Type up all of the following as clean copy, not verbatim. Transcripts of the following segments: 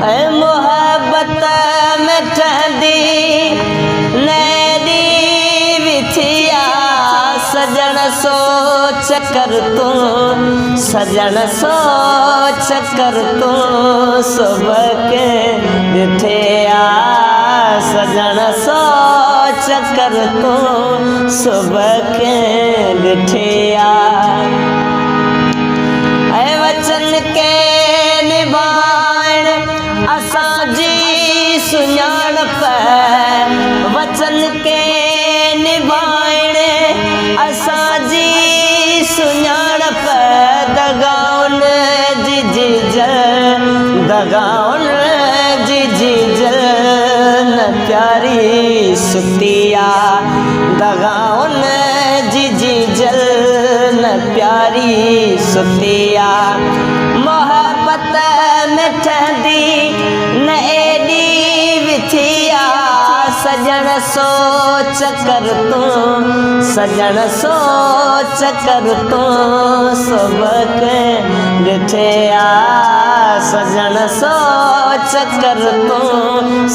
है मोहब्बत में ठहंदी नैडी विथिया सजन सोच कर तू सजन सोच कर तू सुबह के ॾिठिया सजन सोच कर तू सुबह के ॾिठिया वचन के निभाइण असांजी सुञाणप वचन के निभाइण असांजी सुञाणप दगाउन जी जीजल न प्यारी सुतिया दगाउन जी जीजल न प्यारी सुतिया मोहब्बत में ठहंदी न एडी विथिया सजन सोच कर तू सजन सोच कर तू सुबह के ॾिठिया सजन सोच कर तू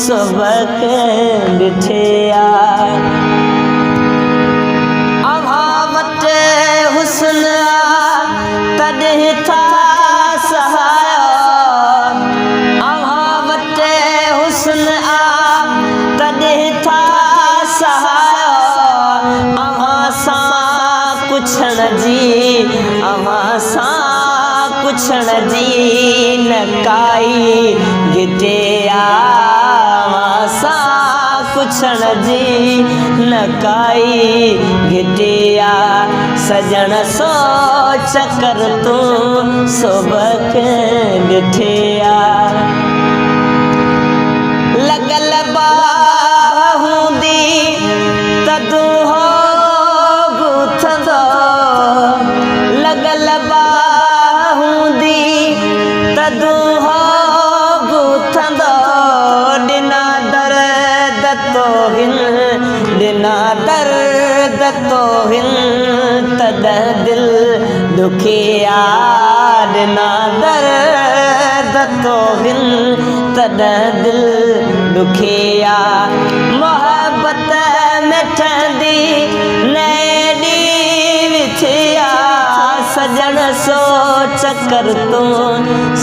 सुबह के ॾिठिया अभावत हुस्न तॾहिं था सहायो अभावत हुस्न तॾहिं था सहायो अव्हां सां पुछण जी न काई गिटिया अव्हां सां पुछण जी न काई गिटिया सजन सोच कर तू सुबह के ॾिठिया लॻल बाह हूंदी तदूं हो गुथंदो लॻल बाह हूंदी तदूं हो गुथंदो ॾिना दर्द तो हिन तॾहिं दिल दुखिया ॾिना दर्द तो हिन तॾहिं दिल दुखिया मोहब्बत में ठहंदी नैडी विथिया सजन सोच कर तू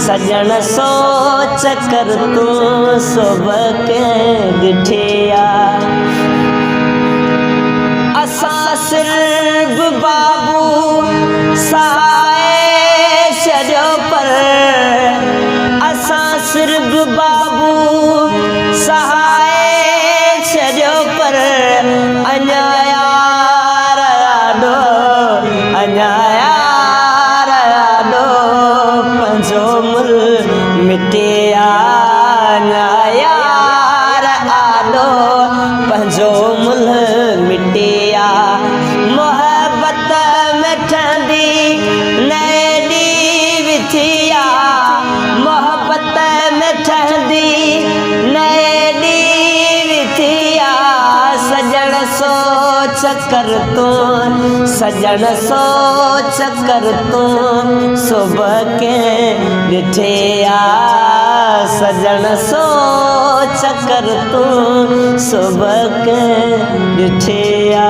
सजन सोच कर तू सुबह के ॾिठिया असां सिर्फ़ बाबू सहाए छॾियो पर असां सिर्फ़ बाबू सहाए छॾियो पर अञा यार ॾाढो पंहिंजो मुल मिटिया अञा यार ॾाढो पंहिंजो मुल मिटिया मोहब्बत में ठहंदी नैडी विथिया मोहब्बत में ठहंदी नैडी विथिया सजन सोच कर तू सजन सोच कर तू सुबह के ॾिठिया सजन सोच कर तू सुबह के ॾिठिया